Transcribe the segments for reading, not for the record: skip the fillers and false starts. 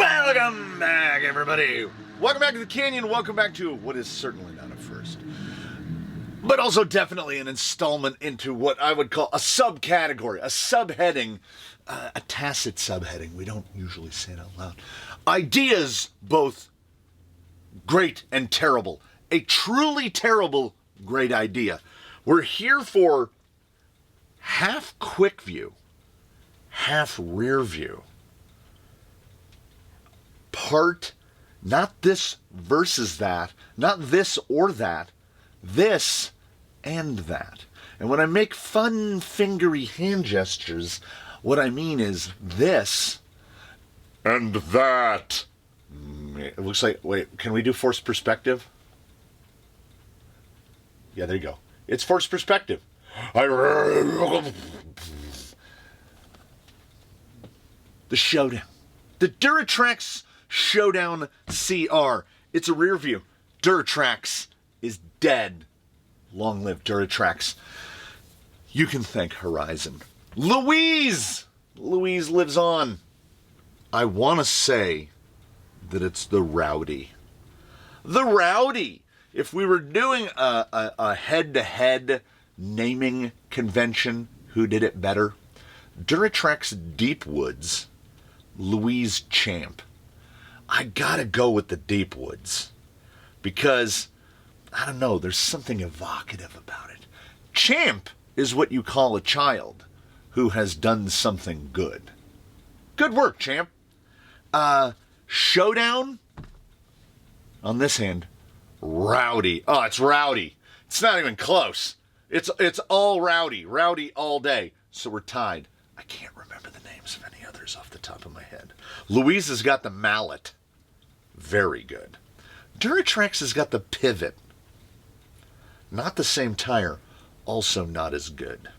Welcome back, everybody. Welcome back to the Canyon. Welcome back to what is certainly not a first, but also definitely an installment into what I would call a subcategory, a subheading, a tacit subheading. We don't usually say it out loud. Ideas, both great and terrible. A truly terrible, great idea. We're here for half Quickview, half Rearview. Part, not this versus that, not this or that, this and that. And when I make fun fingery hand gestures, what I mean is this and that. It looks like, wait, can we do forced perspective? Yeah, there you go. It's forced perspective. The Showdown. The Duratrax Showdown CR. It's a Rearview. Duratrax is dead. Long live Duratrax. You can thank Horizon. Louise lives on. I want to say that it's the Rowdy. The Rowdy. If we were doing a head-to-head naming convention, who did it better? Duratrax Deep Woods, Louise Champ. I gotta go with the Deep Woods because, I don't know, there's something evocative about it. Champ is what you call a child who has done something good. Good work, Champ. Showdown, on this hand, Rowdy. Oh, it's Rowdy. It's not even close. It's all Rowdy. Rowdy all day. So we're tied. I can't remember the names of any others off the top of my head. Louise has got the mallet. Very good. Duratrax has got the pivot. Not the same tire. Also not as good.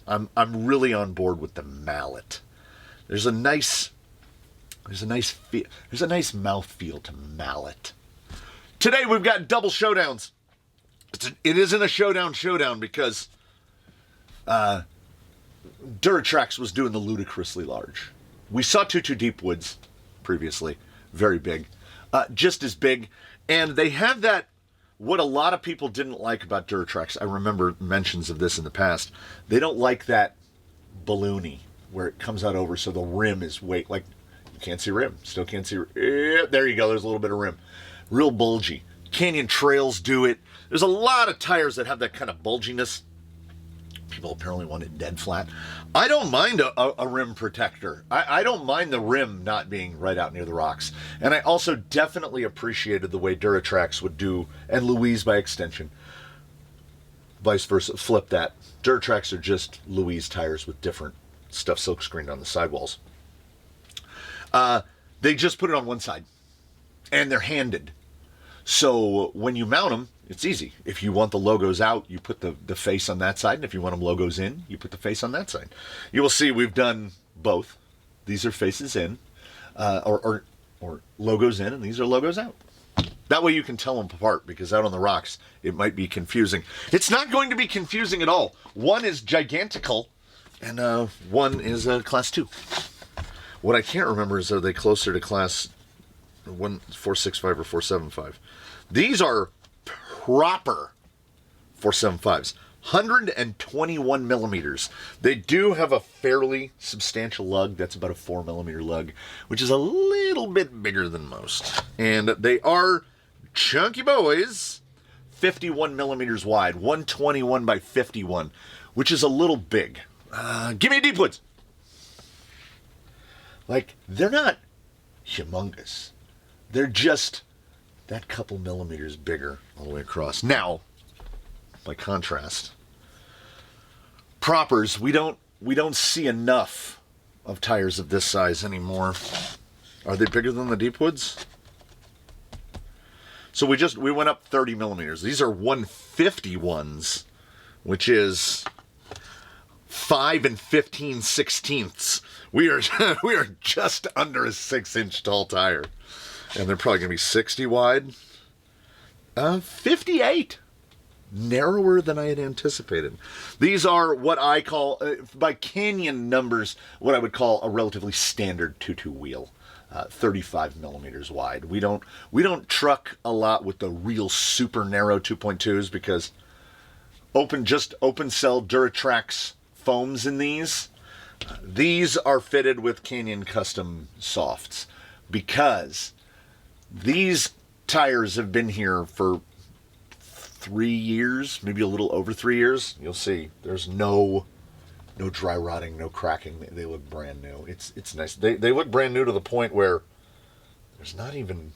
I'm really on board with the mallet. There's a nice mouthfeel to mallet. Today we've got double showdowns. It isn't a showdown because Duratrax was doing the ludicrously large. We saw 2-2 Deep Woods previously, very big, just as big, and they have that. What a lot of people didn't like about Duratrax, I remember mentions of this in the past. They don't like that balloony where it comes out over, so the rim is you can't see rim, still can't see. There you go. There's a little bit of rim, real bulgy. Canyon Trails do it. There's a lot of tires that have that kind of bulginess. People apparently want it dead flat. I don't mind a rim protector. I don't mind the rim not being right out near the rocks. And I also definitely appreciated the way Duratrax would do, and Louise by extension, vice versa, flip that. Duratrax are just Louise tires with different stuff silkscreened on the sidewalls. They just put it on one side, and they're handed. So when you mount them, it's easy. If you want the logos out, you put the face on that side. And if you want them logos in, you put the face on that side. You will see we've done both. These are faces in, or logos in, and these are logos out. That way you can tell them apart, because out on the rocks, it might be confusing. It's not going to be confusing at all. One is gigantical, and one is class 2. What I can't remember is, are they closer to class 465 or 475? These are proper 475s, 121 millimeters. They do have a fairly substantial lug. That's about a 4 millimeter lug, which is a little bit bigger than most. And they are chunky boys, 51 millimeters wide, 121 by 51, which is a little big. Give me a Deep Woods. They're not humongous. They're just that couple millimeters bigger all the way across. Now, by contrast, propers, we don't see enough of tires of this size anymore. Are they bigger than the Deep Woods? So we went up 30 millimeters. These are 151s, which is 5 15/16. We are just under a 6-inch tall tire. And they're probably going to be 60 wide. 58. narrower than I had anticipated. These are what I call, by Canyon numbers, what I would call a relatively standard 2.2 wheel. 35 millimeters wide. We don't truck a lot with the real super narrow 2.2s because open cell Duratrax foams in these. These are fitted with Canyon custom softs because these tires have been here for 3 years, maybe a little over 3 years. You'll see there's no dry rotting, no cracking. They look brand new. It's nice. They look brand new to the point where there's not even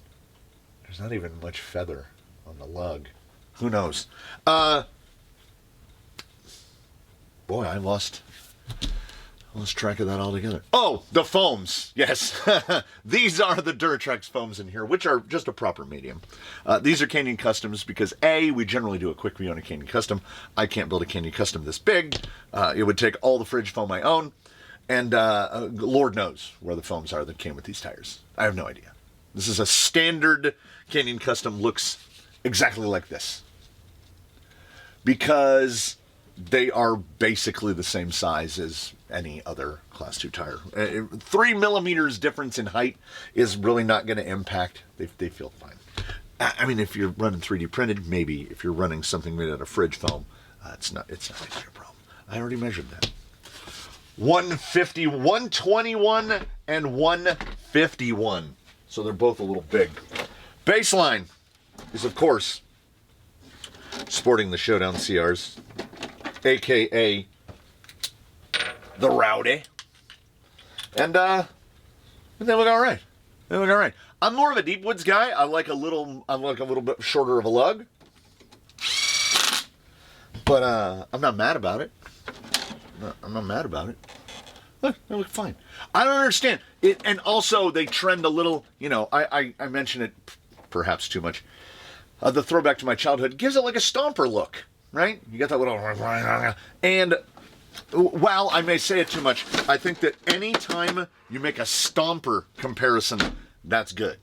much feather on the lug. Who knows? Boy, I lost track of that altogether. Oh, the foams. Yes. These are the Duratrax foams in here, which are just a proper medium. These are Canyon Customs because, A, we generally do a Quickview on a Canyon Custom. I can't build a Canyon Custom this big. It would take all the fridge foam I own. And Lord knows where the foams are that came with these tires. I have no idea. This is a standard Canyon Custom, looks exactly like this. Because they are basically the same size as any other Class 2 tire. 3 millimeters difference in height is really not going to impact. They feel fine. I mean, if you're running 3D printed, maybe. If you're running something made out of fridge foam, it's not a major problem. I already measured that. 150, 121, and 151. So they're both a little big. Baseline is, of course, sporting the Showdown CRs, aka the Rowdy, and they look all right. They look all right. I'm more of a deep woods guy. I like a little bit shorter of a lug, but I'm not mad about it. I'm not mad about it. Look, they look fine. I don't understand it, and also they trend a little. You know, I mention it perhaps too much. The throwback to my childhood gives it like a stomper look, right? You got that little, and while I may say it too much, I think that any time you make a stomper comparison, that's good,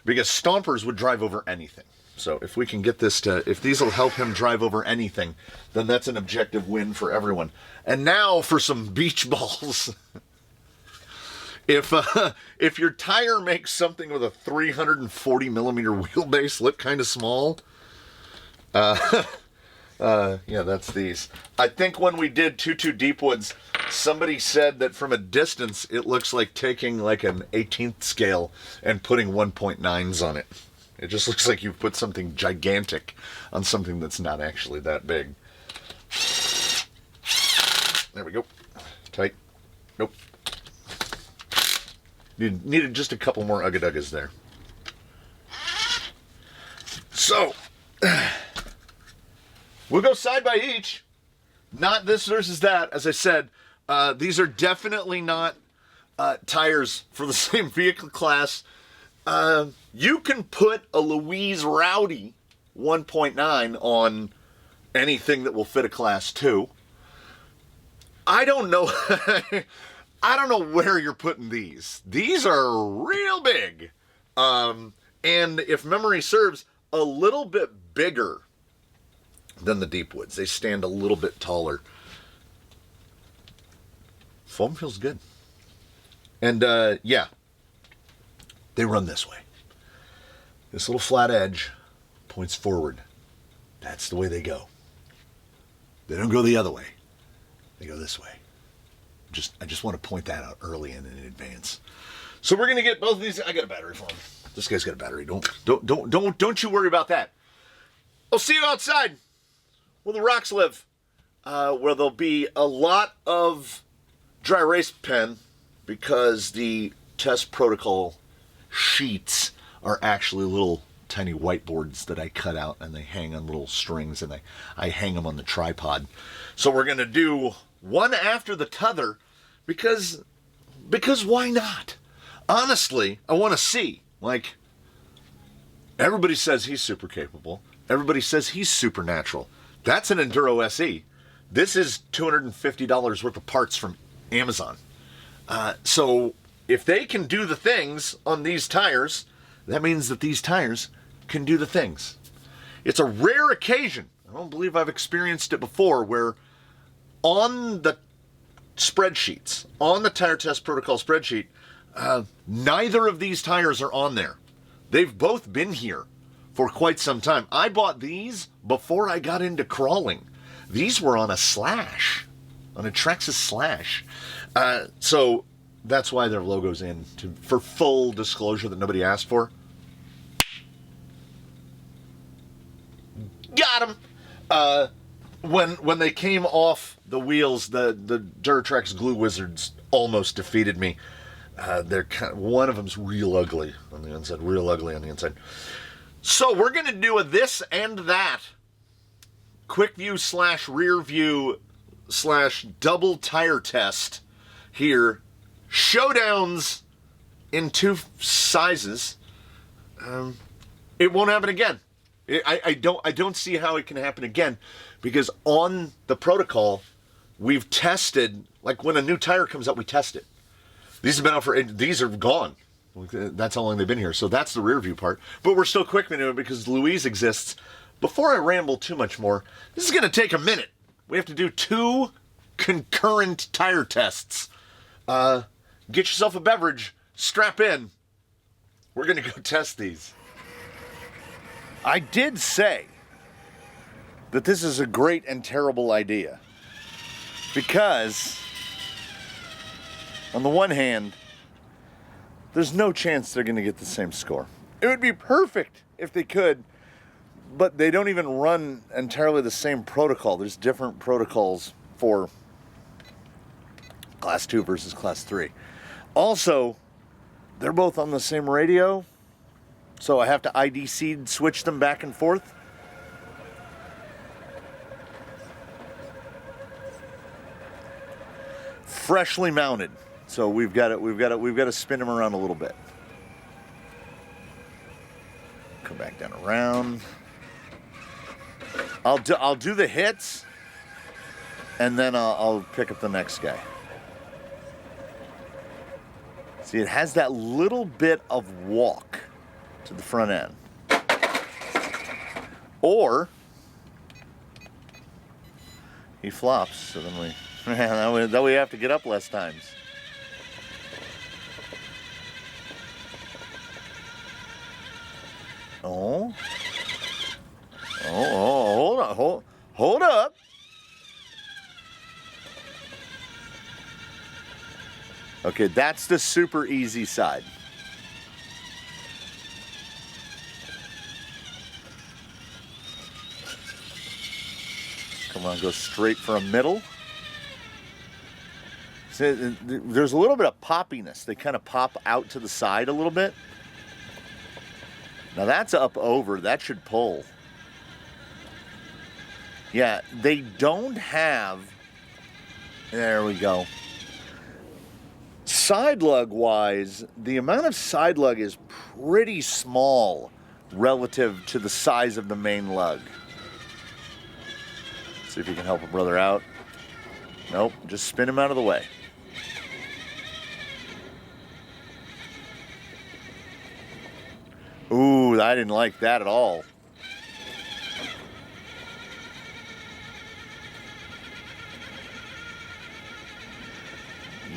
because stompers would drive over anything. So if we can get this if these will help him drive over anything, then that's an objective win for everyone. And now for some beach balls. If your tire makes something with a 340 millimeter wheelbase look kind of small, yeah, that's these. I think when we did 2.2 Deepwoods, somebody said that from a distance it looks like taking like an 18th scale and putting 1.9s on it. It just looks like you've put something gigantic on something that's not actually that big. There we go. Tight. Nope. Needed just a couple more ugga-duggas there. So, we'll go side by each. Not this versus that. As I said, these are definitely not tires for the same vehicle class. You can put a Louise Rowdy 1.9 on anything that will fit a Class 2. I don't know. I don't know where you're putting these. These are real big. And if memory serves, a little bit bigger than the Deepwoods. They stand a little bit taller. Foam feels good. And yeah, they run this way. This little flat edge points forward. That's the way they go. They don't go the other way. They go this way. I just want to point that out early and in advance. So we're gonna get both of these. I got a battery for him. This guy's got a battery. Don't you worry about that. I'll see you outside where the rocks live, where there'll be a lot of dry erase pen because the test protocol sheets are actually little tiny whiteboards that I cut out and they hang on little strings and I hang them on the tripod. So we're gonna do one after the t'other because why not? Honestly, I want to see. Like, everybody says he's super capable. Everybody says he's supernatural. That's an Enduro SE. This is $250 worth of parts from Amazon. So if they can do the things on these tires, that means that these tires can do the things. It's a rare occasion. I don't believe I've experienced it before, where on the spreadsheets, on the tire test protocol spreadsheet, neither of these tires are on there. They've both been here for quite some time. I bought these before I got into crawling. These were on a slash, on a Traxxas slash. So that's why their logo's in, for full disclosure that nobody asked for. Got them! When they came off the wheels, the Duratrax glue wizards almost defeated me. They're one of them's real ugly on the inside, real ugly on the inside. So we're going to do a this and that Quickview / Rearview / double tire test here. Showdowns in 2 sizes. It won't happen again. I don't see how it can happen again, because on the protocol we've tested, like when a new tire comes out, we test it. These have been out these are gone. That's how long they've been here. So that's the rear view part. But we're still quick it because Louise exists. Before I ramble too much more, this is going to take a minute. We have to do 2 concurrent tire tests. Get yourself a beverage, strap in. We're going to go test these. I did say that this is a great and terrible idea, because on the one hand, there's no chance they're going to get the same score. It would be perfect if they could, but they don't even run entirely the same protocol. There's different protocols for Class 2 versus Class 3. Also, they're both on the same radio, so I have to IDC switch them back and forth. Freshly mounted, so we've got to spin them around a little bit. Come back down around. I'll do the hits, and then I'll pick up the next guy. See, it has that little bit of walk to the front end. Or he flops, so then we have to get up less times. Oh, hold up. Okay, that's the super easy side. Come on, go straight for a middle. See, there's a little bit of poppiness. They kind of pop out to the side a little bit. Now that's up over. That should pull. Yeah, they don't have... There we go. Side lug wise, the amount of side lug is pretty small relative to the size of the main lug. See if you can help a brother out. Nope, just spin him out of the way. Ooh, I didn't like that at all.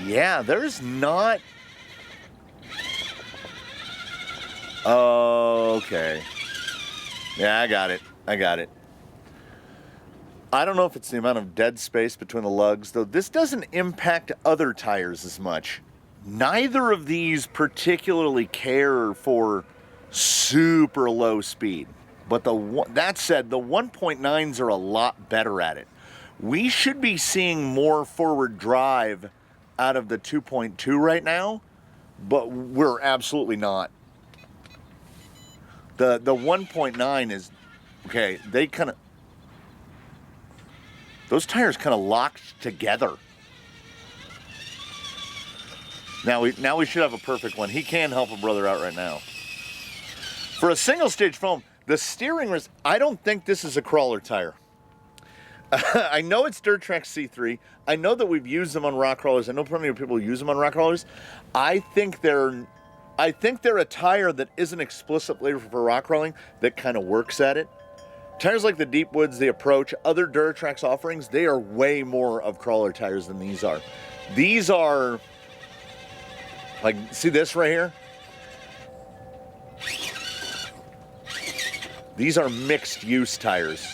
Yeah, there's not... Okay. Yeah, I got it. I don't know if it's the amount of dead space between the lugs, though this doesn't impact other tires as much. Neither of these particularly care for super low speed. But that said, the 1.9s are a lot better at it. We should be seeing more forward drive out of the 2.2 right now, but we're absolutely not. The 1.9 is, okay, they kind of, those tires kind of locked together. Now we should have a perfect one. He can help a brother out right now. For a single stage foam, the steering wrist, I don't think this is a crawler tire. I know it's Duratrax C3. I know that we've used them on rock crawlers. I know plenty of people use them on rock crawlers. I think they're a tire that isn't explicitly for rock crawling that kind of works at it. Tires like the Deepwoods, the Approach, other Duratrax offerings, they are way more of crawler tires than these are. These are, like, see this right here? These are mixed use tires.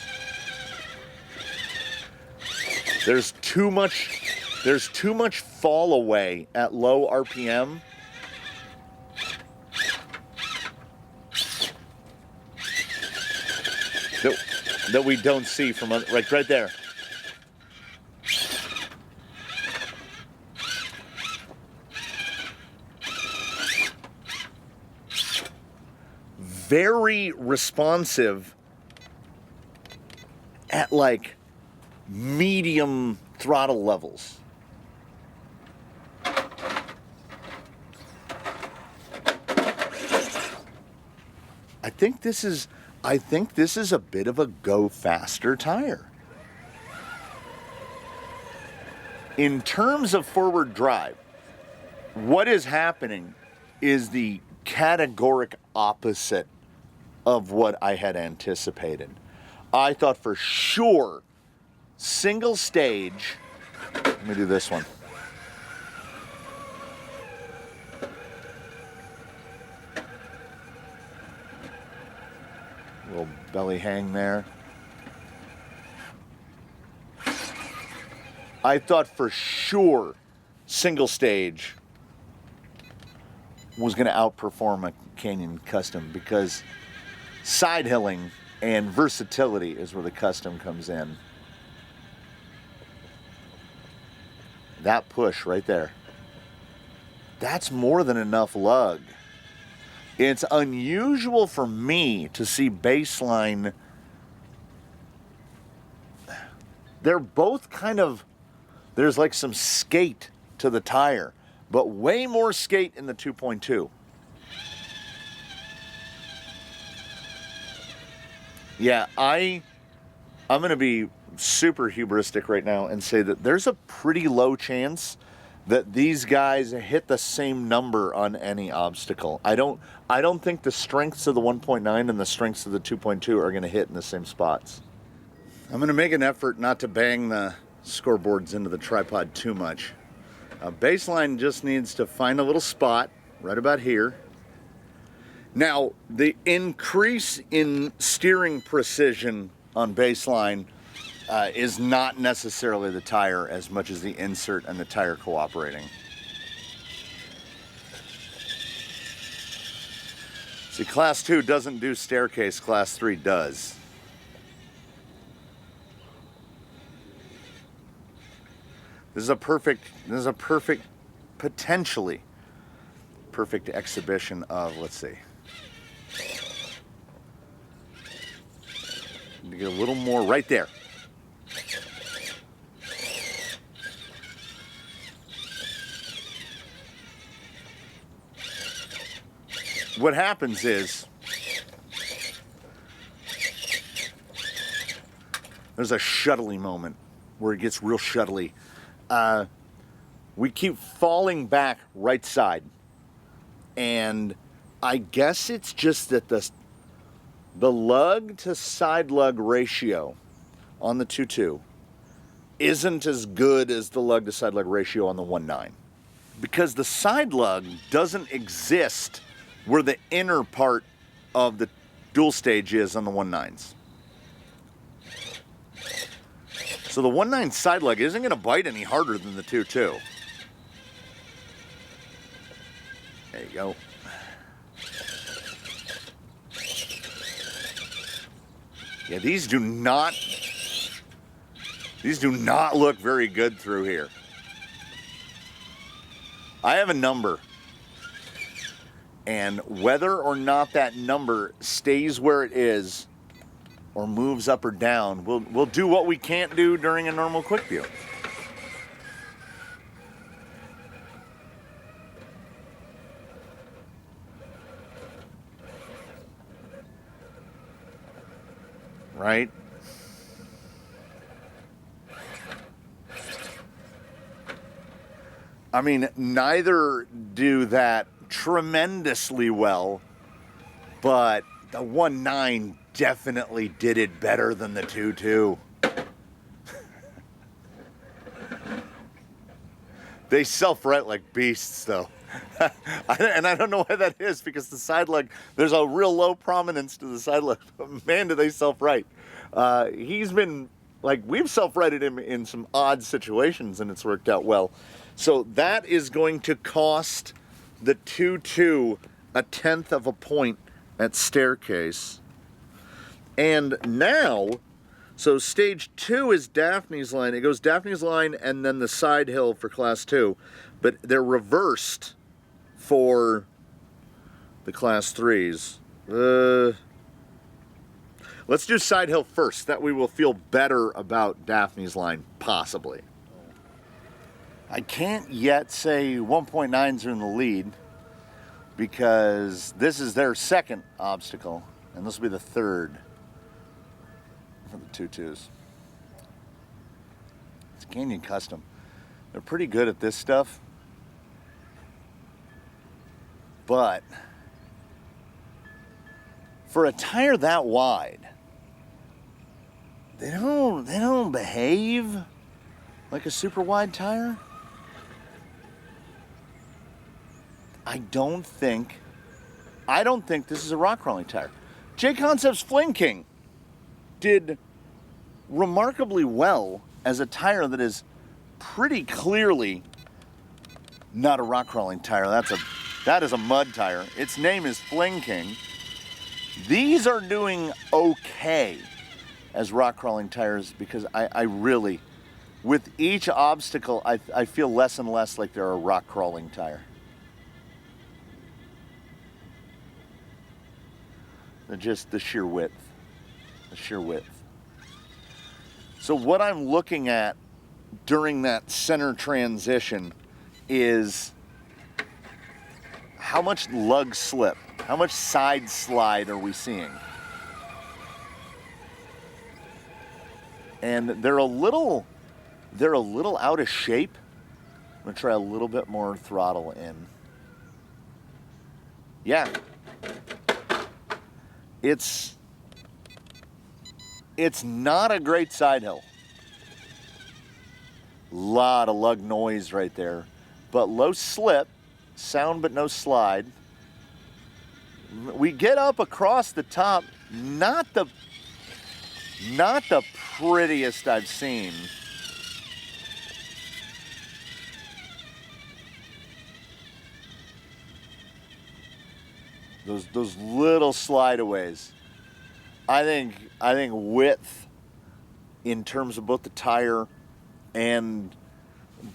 There's too much fall away at low RPM. That we don't see from right there. Very responsive at like medium throttle levels. I think this is a bit of a go faster tire. In terms of forward drive, what is happening is the categoric opposite of what I had anticipated. I thought for sure single stage, let me do this one. Little belly hang there. I thought for sure single stage was going to outperform a Canyon Custom because side hilling and versatility is where the Custom comes in. That push right there, that's more than enough lug. It's unusual for me to see baseline. They're both kind of, there's like some skate to the tire, but way more skate in the 2.2. Yeah, I'm going to be super hubristic right now and say that there's a pretty low chance that these guys hit the same number on any obstacle. I don't think the strengths of the 1.9 and the strengths of the 2.2 are going to hit in the same spots. I'm going to make an effort not to bang the scoreboards into the tripod too much. Baseline just needs to find a little spot right about here. Now, the increase in steering precision on baseline is not necessarily the tire as much as the insert and the tire cooperating. See, Class 2 doesn't do staircase, Class 3 does. This is a perfect, potentially perfect exhibition of, let's see. Need to get a little more right there. What happens is there's a shuttly moment where it gets real shuttly. We keep falling back right side, and I guess it's just that the lug to side lug ratio on the 2.2 isn't as good as the lug to side lug ratio on the 1.9, because the side lug doesn't exist where the inner part of the dual stage is on the 1.9s. So the 1.9 side lug isn't going to bite any harder than the 2.2. There you go. Yeah, these do not look very good through here. I have a number, and whether or not that number stays where it is or moves up or down, we'll do what we can't do during a normal Quickview. Right? I mean, neither do that tremendously well, but the 1.9 definitely did it better than the 2.2. They self-right like beasts, though. And I don't know why that is, because the side lug, there's a real low prominence to the side lug. Man, do they self-right. He's been, like, we've self-righted him in some odd situations, and it's worked out well. So that is going to cost the 2.2 1/10 of a point at staircase. And now, so stage 2 is Daphne's line. It goes Daphne's line and then the side hill for class 2. But they're reversed for the class 3s. Let's do side hill first. That way we'll feel better about Daphne's line, possibly. I can't yet say 1.9s are in the lead, because this is their second obstacle, and this will be the third for the 2.2s. It's Canyon Custom. They're pretty good at this stuff, but for a tire that wide, they don't behave like a super wide tire. I don't think this is a rock crawling tire. J Concepts Fling King did remarkably well as a tire that is pretty clearly not a rock crawling tire. That is a mud tire. Its name is Fling King. These are doing okay as rock crawling tires, because I really, with each obstacle, I feel less and less like they're a rock crawling tire. Just the sheer width. The sheer width. So what I'm looking at during that center transition is how much lug slip, how much side slide are we seeing? And they're a little out of shape. I'm gonna try a little bit more throttle in. Yeah. It's not a great side hill. Lot of lug noise right there, but low slip, sound but no slide. We get up across the top, not the prettiest I've seen. Those little slideaways. I think width in terms of both the tire and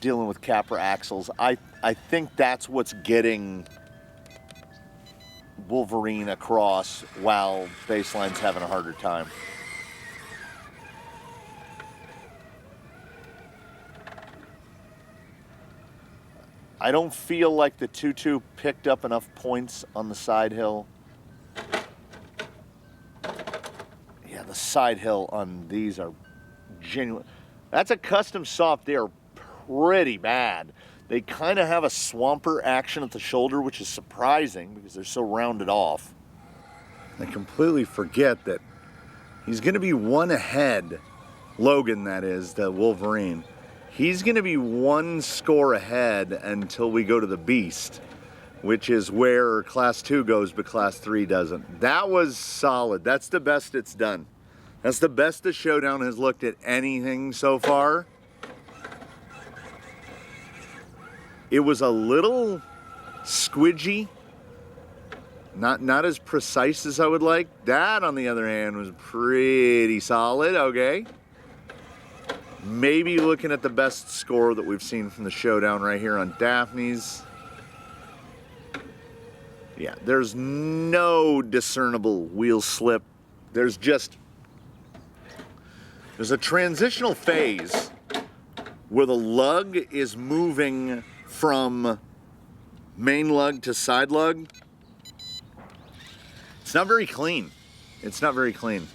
dealing with capper axles, I think that's what's getting Wolverine across while Baseline's having a harder time. I don't feel like the 2.2 picked up enough points on the side hill. Yeah, the side hill on these are genuine. That's a custom soft. They are pretty bad. They kind of have a swamper action at the shoulder, which is surprising because they're so rounded off. I completely forget that he's going to be one ahead, Logan that is, the Wolverine. He's going to be one score ahead until we go to the Beast, which is where Class 2 goes, but Class 3 doesn't. That was solid. That's the best it's done. That's the best the Showdown has looked at anything so far. It was a little squidgy, not as precise as I would like. That, on the other hand, was pretty solid, okay. Maybe looking at the best score that we've seen from the Showdown right here on Daphne's. Yeah, there's no discernible wheel slip. There's a transitional phase where the lug is moving from main lug to side lug. It's not very clean. It's not very clean.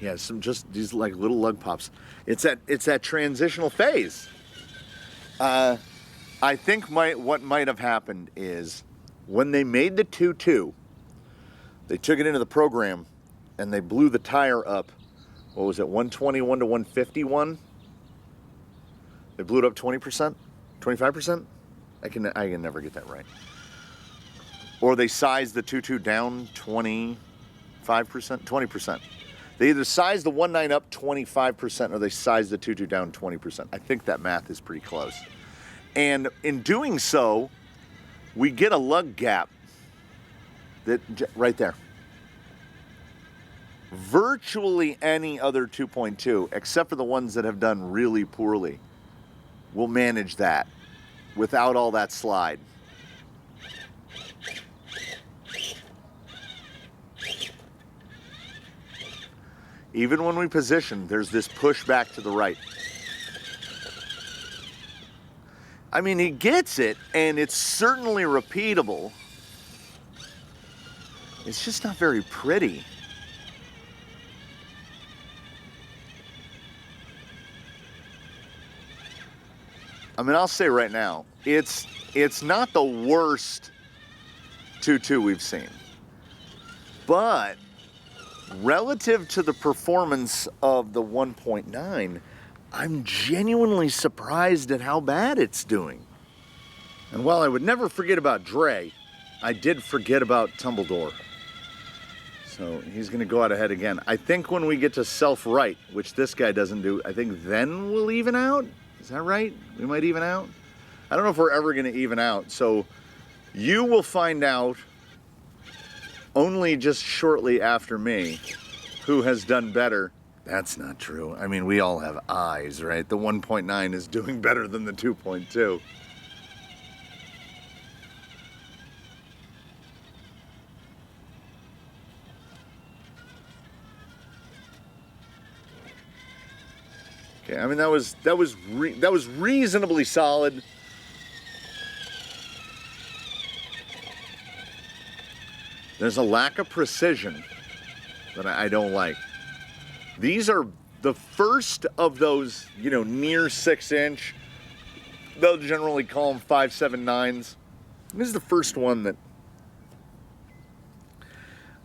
Yeah, some just these like little lug pops. It's that transitional phase. I think what might have happened is when they made the 2.2, they took it into the program and they blew the tire up. What was it, 121 to 151? They blew it up 20%, 25%. I can never get that right. Or they sized the 2.2 down 25%, 20%. They either sized the 1.9 up 25% or they sized the 2.2 down 20%. I think that math is pretty close. And in doing so, we get a lug gap that right there. Virtually any other 2.2, except for the ones that have done really poorly, will manage that without all that slide. Even when we position, there's this push back to the right. I mean, he gets it, and it's certainly repeatable. It's just not very pretty. I mean, I'll say right now, it's not the worst 2.2 we've seen. But relative to the performance of the 1.9, I'm genuinely surprised at how bad it's doing. And while I would never forget about Dre, I did forget about Tumbledore. So he's going to go out ahead again. I think when we get to self-right, which this guy doesn't do, I think then we'll even out. Is that right? We might even out. I don't know if we're ever going to even out. So you will find out only just shortly after me who has done better. That's not true. I mean, we all have eyes, right? The 1.9 is doing better than the 2.2. Okay, I mean that was reasonably solid. There's a lack of precision that I don't like. These are the first of those, you know, near 6-inch. They'll generally call them 5.79s. This is the first one that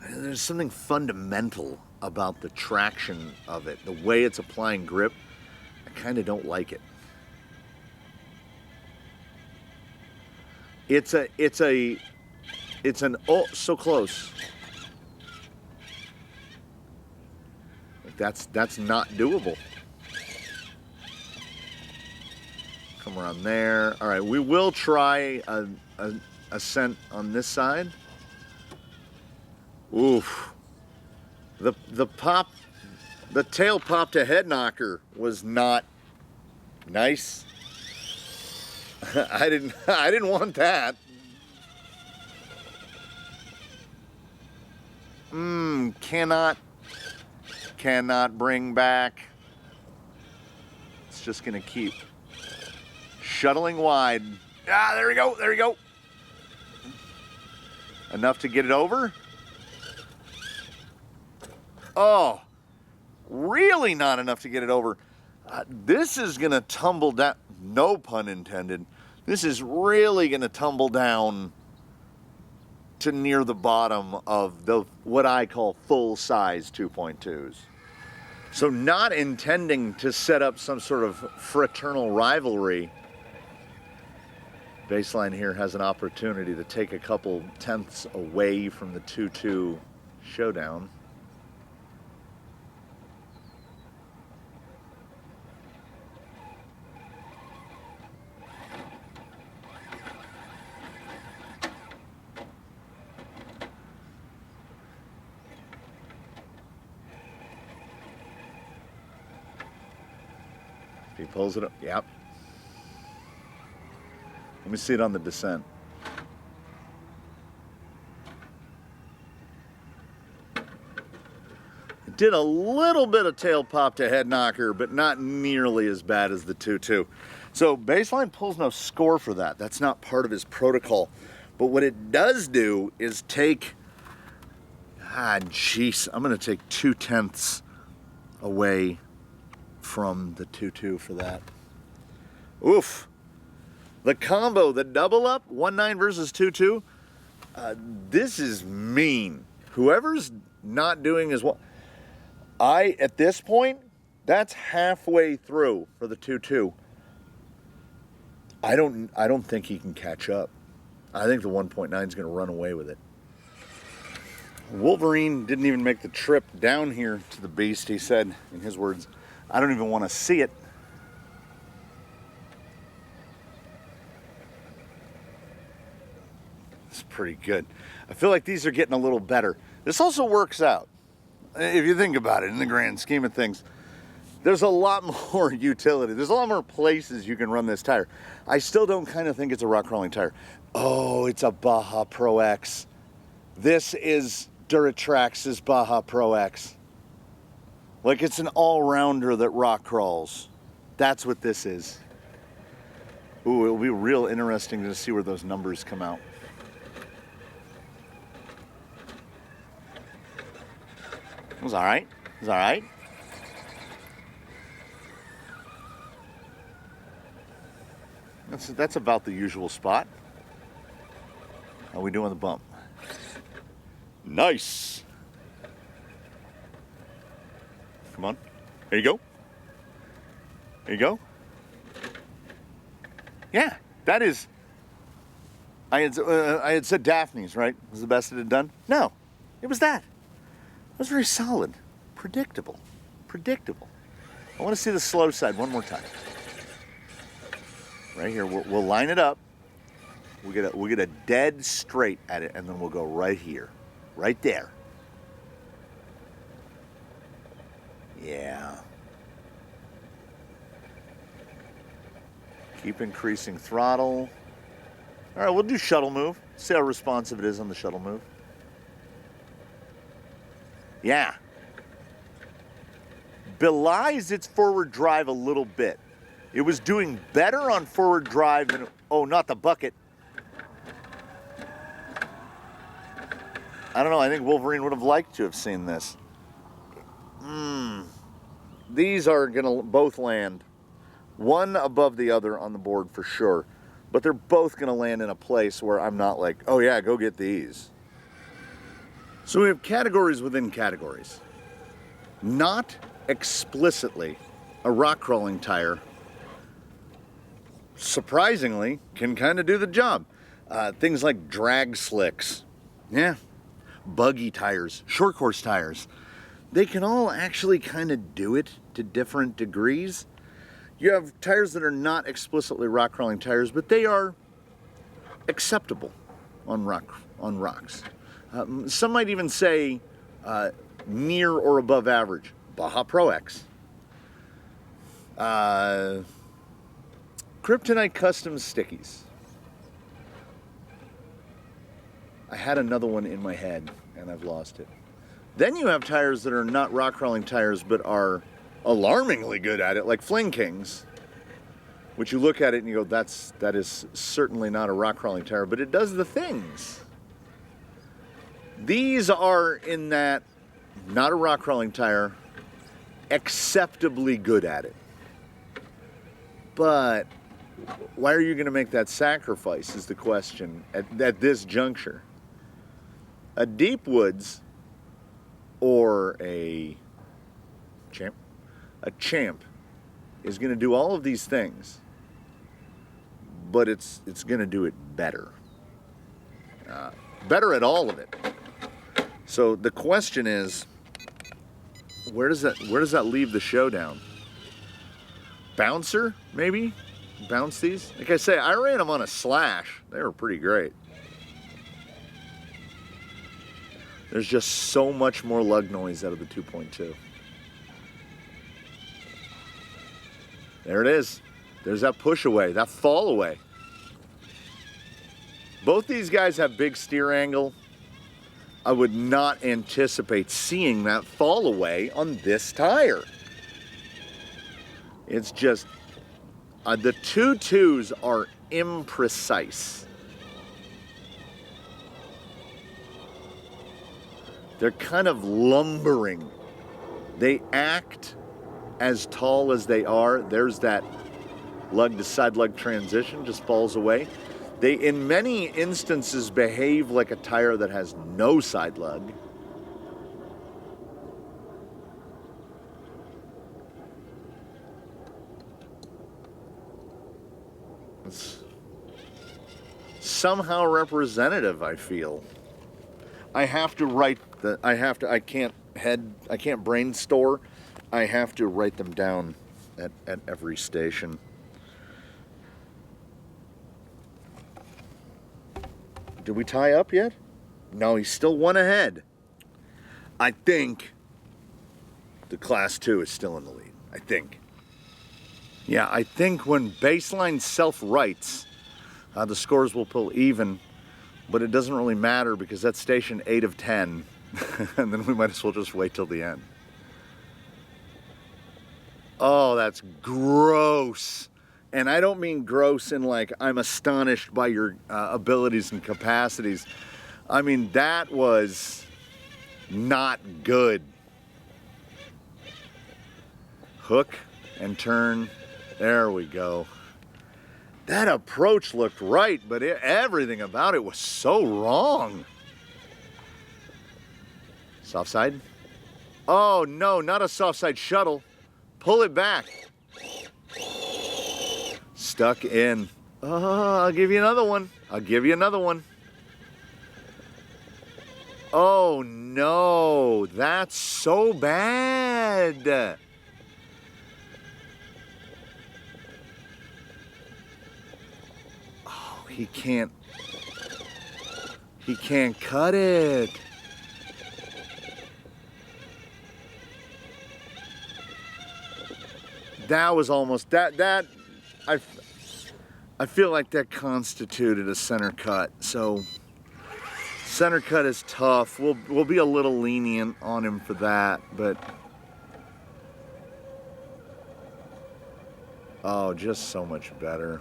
there's something fundamental about the traction of it, the way it's applying grip. I kind of don't like it. It's an oh so close. That's not doable. Come around there. All right, we will try a scent on this side. Oof. The tail pop to head knocker was not nice. I didn't want that. Cannot bring back. It's just gonna keep shuttling wide. Ah, there we go. Enough to get it over. Oh, really not enough to get it over. This is gonna tumble down, no pun intended. This is really gonna tumble down to near the bottom of the what I call full-size 2.2s. So not intending to set up some sort of fraternal rivalry, Baseline here has an opportunity to take a couple tenths away from the 2.2 Showdown. He pulls it up. Yep. Let me see it on the descent. It did a little bit of tail pop to head knocker, but not nearly as bad as the 2.2. So Baseline pulls no score for that. That's not part of his protocol. But what it does do is take, I'm going to take 2 tenths away from the 2.2 for that. Oof. The combo, the double up, 1.9 versus 2.2. This is mean. Whoever's not doing as well. At this point, that's halfway through for the 2.2. I don't think he can catch up. I think the 1.9 is going to run away with it. Wolverine didn't even make the trip down here to the beast. He said, in his words, I don't even want to see it. It's pretty good. I feel like these are getting a little better. This also works out. If you think about it in the grand scheme of things, there's a lot more utility. There's a lot more places you can run this tire. I still don't kind of think it's a rock crawling tire. Oh, it's a Baja Pro X. This is Duratrax's Baja Pro X. Like, it's an all-rounder that rock crawls. That's what this is. Ooh, it'll be real interesting to see where those numbers come out. It was all right. It was all right. That's about the usual spot. How we doing the bump? Nice. Come on. There you go. There you go. Yeah, that is. I had said Daphne's, right? Was the best it had done? No, it was that. It was very solid, predictable. I want to see the slow side one more time. Right here, we'll line it up. We'll get a dead straight at it, and then we'll go right here, right there. Yeah. Keep increasing throttle. All right, we'll do shuttle move. See how responsive it is on the shuttle move. Yeah. Belies its forward drive a little bit. It was doing better on forward drive than, oh, not the bucket. I don't know, I think Wolverine would have liked to have seen this. These are gonna both land. One above the other on the board for sure. But they're both gonna land in a place where I'm not like, oh yeah, go get these. So we have categories within categories. Not explicitly a rock crawling tire, surprisingly, can kind of do the job. Things like drag slicks, yeah, buggy tires, short course tires, they can all actually kind of do it to different degrees. You have tires that are not explicitly rock crawling tires, but they are acceptable on rocks. Some might even say near or above average. Baja Pro X. Kryptonite Custom Stickies. I had another one in my head and I've lost it. Then you have tires that are not rock crawling tires but are alarmingly good at it, like Fling Kings, which you look at it and you go, that is certainly not a rock crawling tire, but it does the things. These are in that not a rock crawling tire, acceptably good at it. But why are you going to make that sacrifice is the question at this juncture. A Deep Woods or a Champ is going to do all of these things, but it's going to do it better. Better at all of it. So the question is, where does that leave the Showdown? Bouncer, maybe? Bounce these? Like I say, I ran them on a Slash. They were pretty great. There's just so much more lug noise out of the 2.2. There it is. There's that push away, that fall away. Both these guys have big steer angle. I would not anticipate seeing that fall away on this tire. It's just, the 2.2s are imprecise. They're kind of lumbering They act as tall as they are. There's that lug to side lug transition, just falls away. They, in many instances, behave like a tire that has no side lug. It's somehow representative, I feel. I have to write I can't brain store. I have to write them down at every station. Did we tie up yet? No, he's still one ahead. I think the Class 2 is still in the lead. I think. Yeah, I think when baseline self-writes, the scores will pull even, but it doesn't really matter because that's station 8 of 10, and then we might as well just wait till the end. Oh, that's gross. And I don't mean gross in like I'm astonished by your abilities and capacities. I mean, that was not good. Hook and turn. There we go. That approach looked right, but everything about it was so wrong. Soft side? Oh no, not a soft side shuttle. Pull it back. Stuck in. Oh, I'll give you another one. I'll give you another one. Oh no, that's so bad. Oh, he can't cut it. That was almost that I feel like that constituted a center cut. So center cut is tough. We'll be a little lenient on him for that, but oh, just so much better.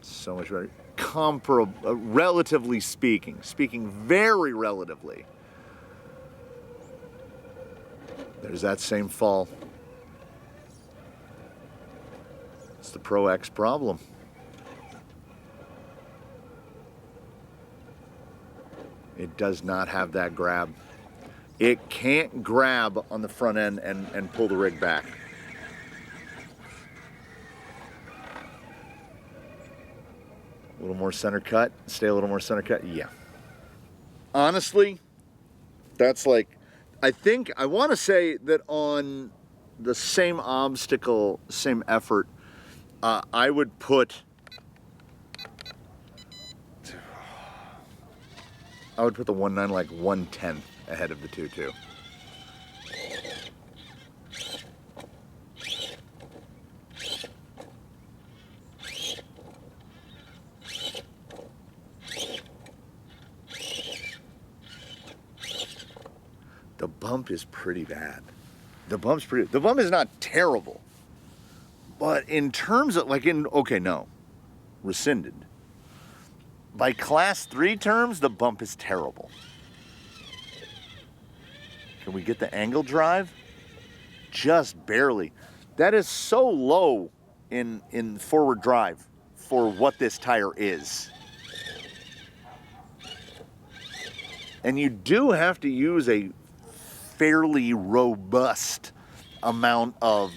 So much better. Comparable, relatively speaking very relatively. There's that same fall. It's the Pro X problem. It does not have that grab. It can't grab on the front end and pull the rig back. A little more center cut, stay a little more center cut, yeah. Honestly, that's like, I want to say that on the same obstacle, same effort, I would put the 1.9 like 1/10 ahead of the 2.2. The bump is pretty bad. The bump is not terrible. But in terms of rescinded. By Class 3 terms, the bump is terrible. Can we get the angle drive? Just barely. That is so low in forward drive for what this tire is. And you do have to use a fairly robust amount of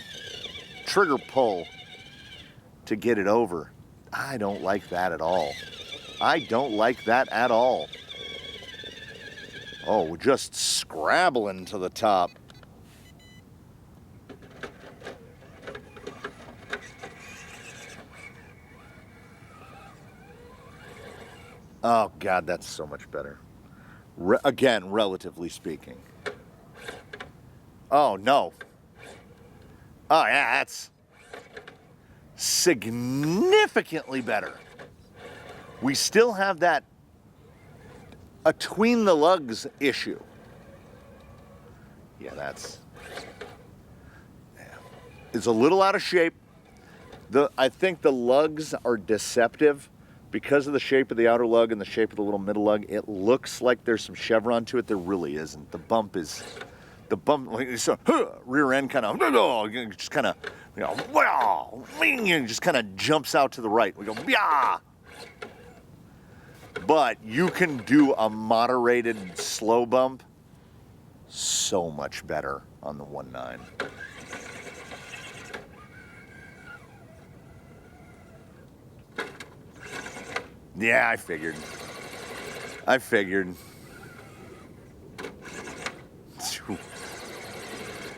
trigger pull to get it over. I don't like that at all. I don't like that at all. Oh, we're just scrabbling to the top. Oh God, that's so much better. Again, relatively speaking. Oh no. Oh yeah, that's significantly better. We still have that between the lugs issue. Yeah, it's a little out of shape. I think the lugs are deceptive because of the shape of the outer lug and the shape of the little middle lug. It looks like there's some chevron to it. There really isn't. The bump is the bump, like, so, rear end kind of, just kind of, just kind of jumps out to the right. We go, yeah. But you can do a moderated slow bump so much better on the 1.9. Yeah, I figured.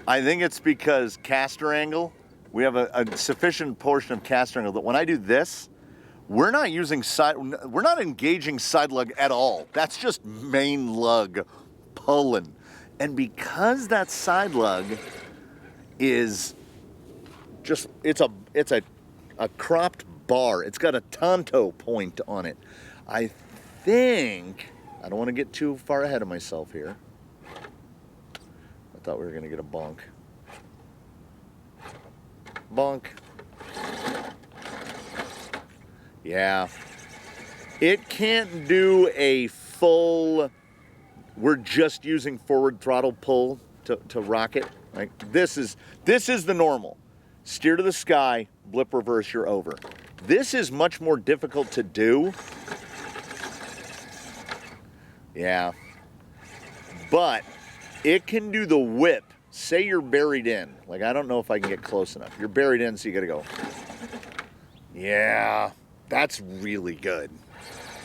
I think it's because caster angle, we have a sufficient portion of caster angle that when I do this, we're not engaging side lug at all. That's just main lug pulling. And because that side lug is just, it's a cropped bar. It's got a tanto point on it. I think, I don't want to get too far ahead of myself here. I thought we were going to get a bonk. Bonk. Yeah. It can't do a full, we're just using forward throttle pull to rock it. Like this is the normal. Steer to the sky, blip reverse, you're over. This is much more difficult to do. Yeah. But it can do the whip. Say you're buried in. Like, I don't know if I can get close enough. You're buried in, so you gotta go. Yeah, that's really good.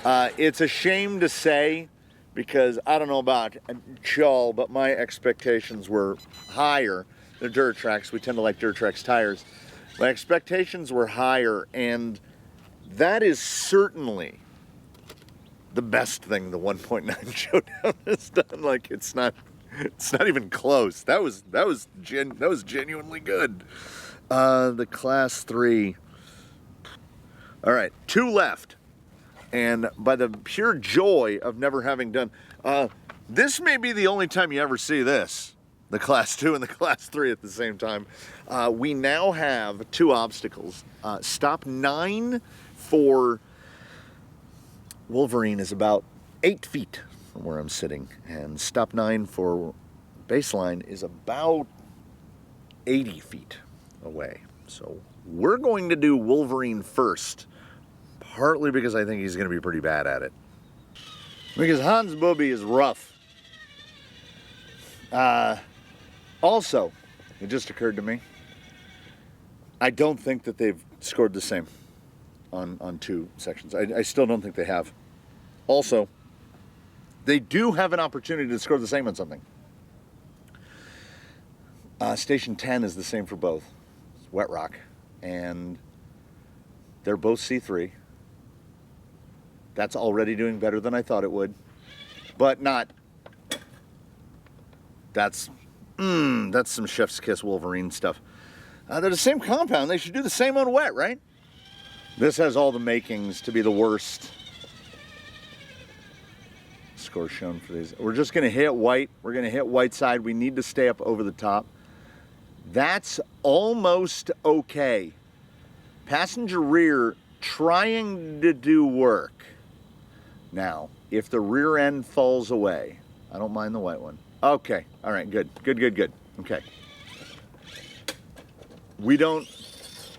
It's a shame to say, because I don't know about y'all, but my expectations were higher. They're Duratrax. We tend to like Duratrax tires. My expectations were higher, and that is certainly the best thing the 1.9 Showdown has done. Like, it's not even close. That was genuinely good. The Class 3. All right, 2 left. And by the pure joy of never having done, this may be the only time you ever see this. The Class 2 and the Class 3 at the same time. We now have 2 obstacles. Stop 9 for Wolverine is about 8 feet from where I'm sitting. And stop 9 for baseline is about 80 feet away. So we're going to do Wolverine first. Partly because I think he's going to be pretty bad at it. Because Hans Booby is rough. Also, it just occurred to me, I don't think that they've scored the same on 2 sections. I still don't think they have. Also, they do have an opportunity to score the same on something. Station 10 is the same for both. It's Wet Rock. And they're both C3. That's already doing better than I thought it would. But not. That's some chef's kiss Wolverine stuff. They're the same compound. They should do the same on wet, right? This has all the makings to be the worst. Score shown for these. We're just going to hit white. We're going to hit white side. We need to stay up over the top. That's almost okay. Passenger rear trying to do work. Now, if the rear end falls away, I don't mind the white one. Okay, all right, good. Okay. We don't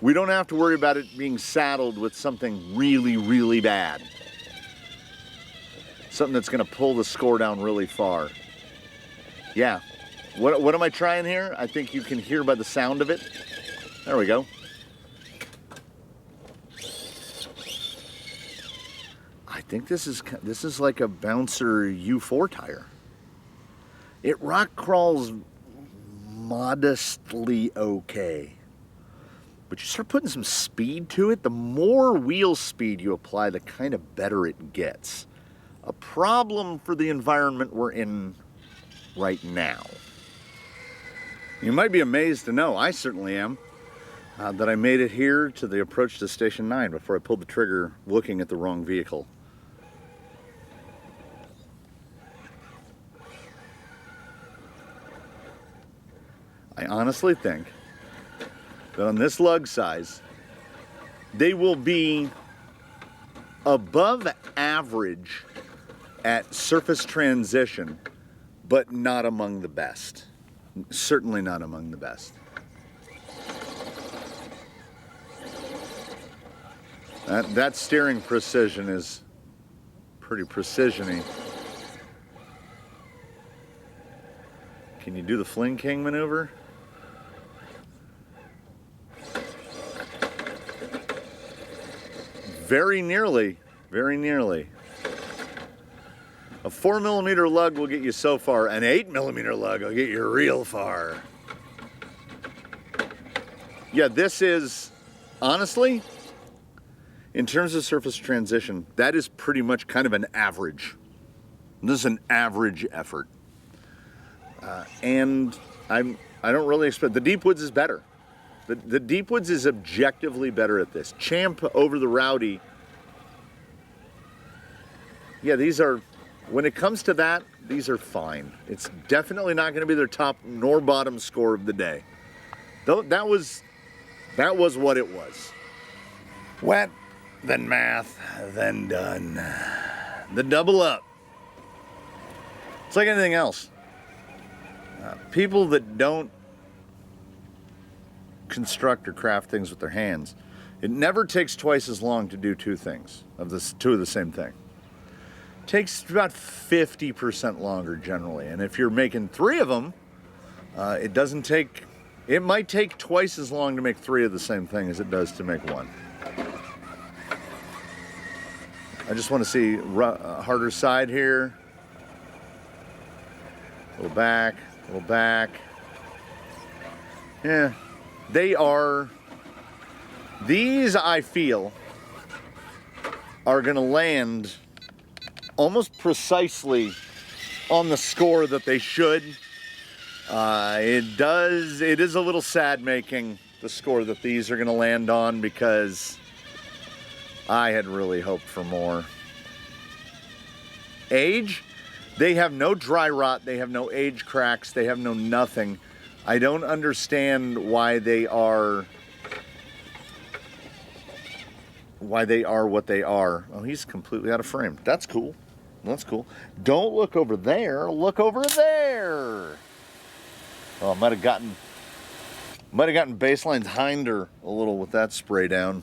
have to worry about it being saddled with something really, really bad. Something that's going to pull the score down really far. Yeah. What am I trying here? I think you can hear by the sound of it. There we go. I think this is like a Bouncer U4 tire. It rock crawls modestly okay. But you start putting some speed to it, the more wheel speed you apply, the kind of better it gets. A problem for the environment we're in right now. You might be amazed to know, I certainly am, that I made it here to the approach to Station 9 before I pulled the trigger looking at the wrong vehicle. I honestly think that on this lug size, they will be above average at surface transition, but not among the best. Certainly not among the best. That steering precision is pretty precision-y. Can you do the Fling King maneuver? Very nearly, very nearly. A 4mm lug will get you so far. An 8mm lug will get you real far. Yeah, this is, honestly, in terms of surface transition, that is pretty much kind of an average. This is an average effort. And I don't really expect, the Deep Woods is better. The Deep Woods is objectively better at this. Champ over the Rowdy. Yeah, these are, when it comes to that, these are fine. It's definitely not going to be their top nor bottom score of the day. Though that was what it was. Wet, then math, then done. The double up. It's like anything else. People that don't construct or craft things with their hands, it never takes twice as long to do two things two of the same thing. It takes about 50% longer generally, and if you're making three of them, it might take twice as long to make three of the same thing as it does to make one. I just want to see harder side here. A little back, a little back. Yeah. These I feel are going to land almost precisely on the score that they should. It is a little sad making the score that these are going to land on because I had really hoped for more. Age, they have no dry rot, they have no age cracks, they have no nothing. I don't understand why they are what they are. Oh, he's completely out of frame. That's cool. That's cool. Don't look over there. Look over there. Oh, might have gotten Baseline's hinder a little with that spray down.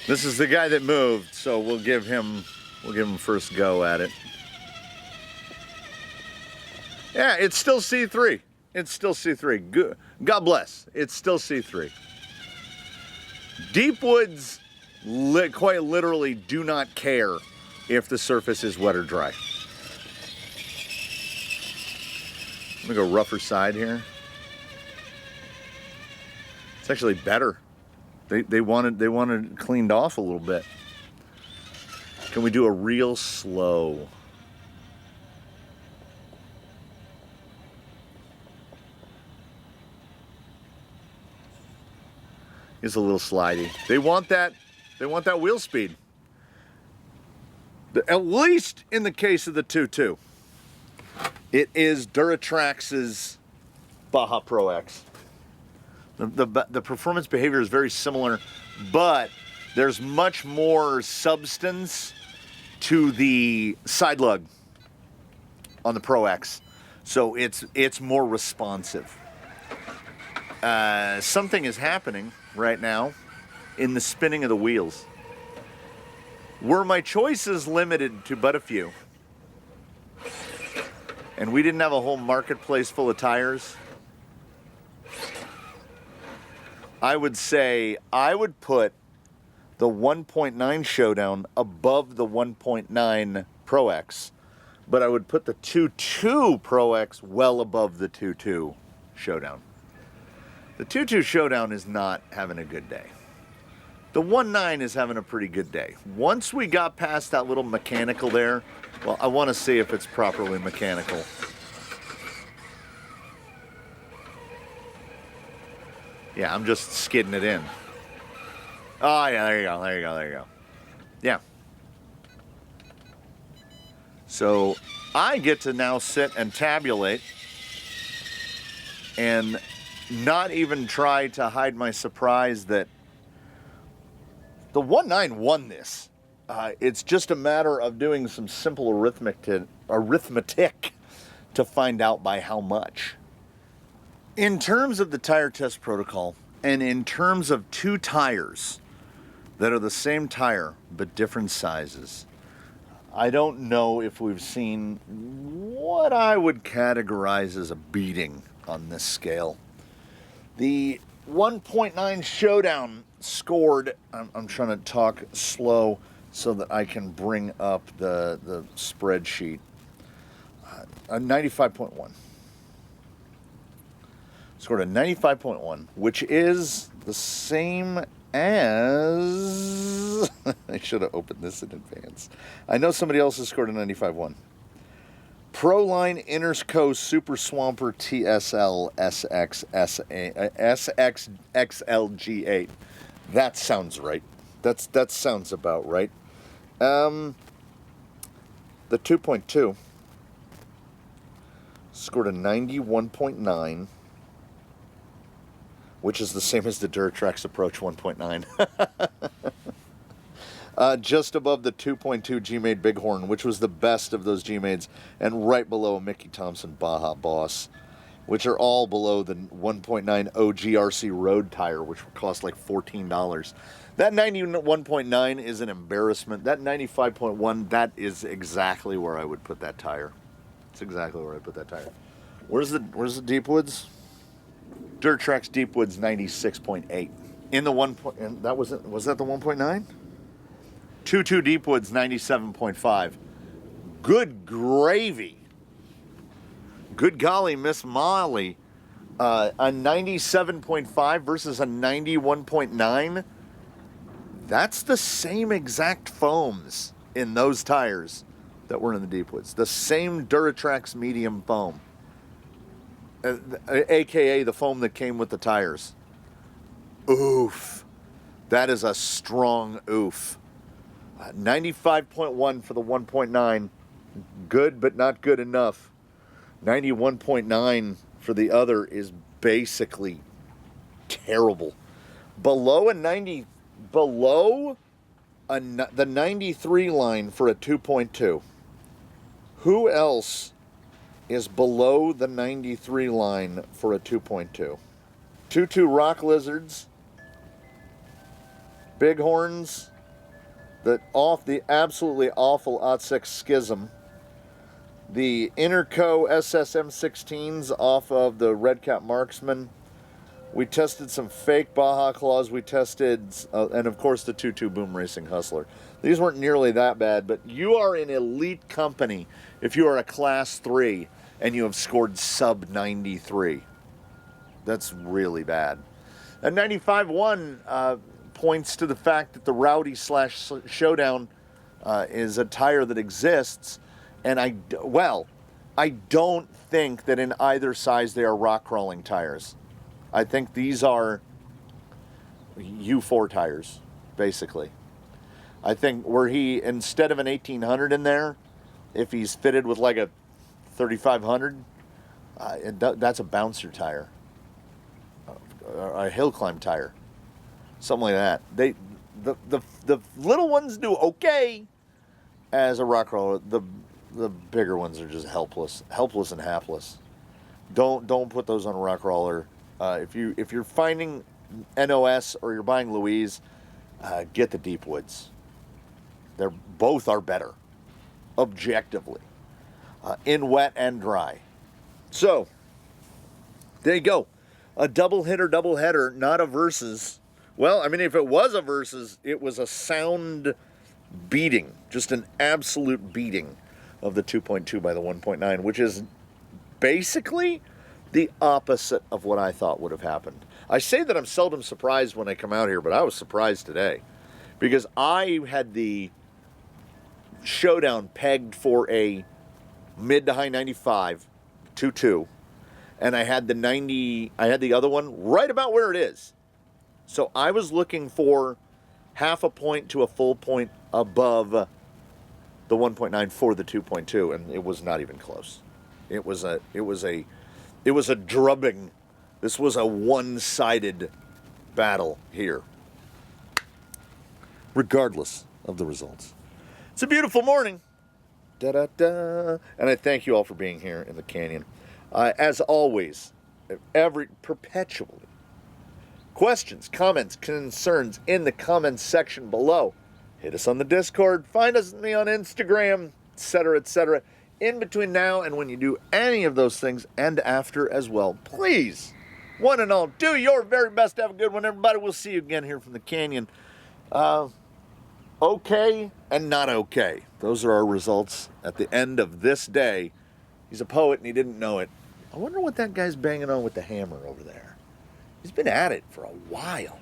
This is the guy that moved, so we'll give him first go at it. Yeah, it's still C3. It's still C3. Good. God bless. It's still C3. Deep Woods quite literally do not care if the surface is wet or dry. I'm gonna go rougher side here. It's actually better. They wanted it cleaned off a little bit. Can we do a real slow? It's a little slidey. They want that wheel speed. At least in the case of the 2.2. It is Duratrax's Baja Pro X. The performance behavior is very similar, but there's much more substance to the side lug on the Pro X. So it's more responsive. Something is happening right now in the spinning of the wheels. Were my choices limited to but a few, and we didn't have a whole marketplace full of tires, I would say I would put the 1.9 Showdown above the 1.9 Pro X, but I would put the 2.2 Pro X well above the 2.2 Showdown. The 2.2 Showdown is not having a good day. The 1.9 is having a pretty good day. Once we got past that little mechanical there, well, I want to see if it's properly mechanical. Yeah, I'm just skidding it in. Oh, yeah, there you go, there you go, there you go. Yeah. So I get to now sit and tabulate and not even try to hide my surprise that the 1.9 won this. It's just a matter of doing some simple arithmetic to find out by how much. In terms of the tire test protocol, and in terms of two tires that are the same tire but different sizes, I don't know if we've seen what I would categorize as a beating on this scale. The 1.9 Showdown scored, I'm trying to talk slow so that I can bring up the spreadsheet, a 95.1. Scored a 95.1, which is the same as... I should have opened this in advance. I know somebody else has scored a 95.1. Proline Intersco Super Swamper TSL SXXLG8. That sounds right. That sounds about right. The 2.2 scored a 91.9. Which is the same as the Duratrax Approach 1.9. Just above the 2.2 G-Made Bighorn, which was the best of those G-Mades, and right below a Mickey Thompson Baja Boss, which are all below the 1.9 OGRC Road tire, which would cost like $14. That 91.9 is an embarrassment. That 95.1, that is exactly where I would put that tire. It's exactly where I put that tire. Where's the Deepwoods? Duratrax Deepwoods 96.8. In the and that was that the 1.9? 2.2 Deepwoods 97.5. Good gravy. Good golly, Miss Molly. A 97.5 versus a 91.9. That's the same exact foams in those tires that were in the Deepwoods. The same Duratrax medium foam. AKA the foam that came with the tires. Oof. That is a strong oof. 95.1 for the 1.9. Good, but not good enough. 91.9 for the other is basically terrible. Below the 93 line for a 2.2. Who else is below the 93 line for a 2.2. 2.2 Rock Lizards, Bighorns, the absolutely awful OT6 Schism, the Interco SSM16s off of the Red Cap Marksman. We tested some fake Baja Claws. We tested, and of course, the 2.2 Boom Racing Hustler. These weren't nearly that bad, but you are in elite company if you are a Class 3 and you have scored sub 93. That's really bad. And 95.1 points to the fact that the Rowdy Showdown is a tire that exists, and I don't think that in either size they are rock crawling tires. I think these are U4 tires, basically. I think where he, instead of an 1800 in there, if he's fitted with like a 3500, that's a bouncer tire, a hill climb tire, something like that. The little ones do okay as a rock crawler. The bigger ones are just helpless and hapless. Don't put those on a rock crawler. If you're finding NOS or you're buying Louise, get the Deepwoods. Both are better, objectively, in wet and dry. So there you go, a double header, not a versus. Well, I mean, if it was a versus, it was a sound beating, just an absolute beating of the 2.2 by the 1.9, which is basically the opposite of what I thought would have happened. I say that I'm seldom surprised when I come out here, but I was surprised today because I had the Showdown pegged for a mid to high 95 2.2, and I had the other one right about where it is. So I was looking for half a point to a full point above the 1.9 for the 2.2, and it was not even close. It was a drubbing. This was a one-sided battle here, regardless of the results. It's a beautiful morning. Da-da-da. And I thank you all for being here in the canyon. As always, perpetually, questions, comments, concerns in the comments section below. Hit us on the Discord. Find us on Instagram, etc., etc. In between now and when you do any of those things, and after as well, please, one and all, do your very best to have a good one, everybody. We'll see you again here from the canyon. Okay and not okay. Those are our results at the end of this day. He's a poet and he didn't know it. I wonder what that guy's banging on with the hammer over there. He's been at it for a while.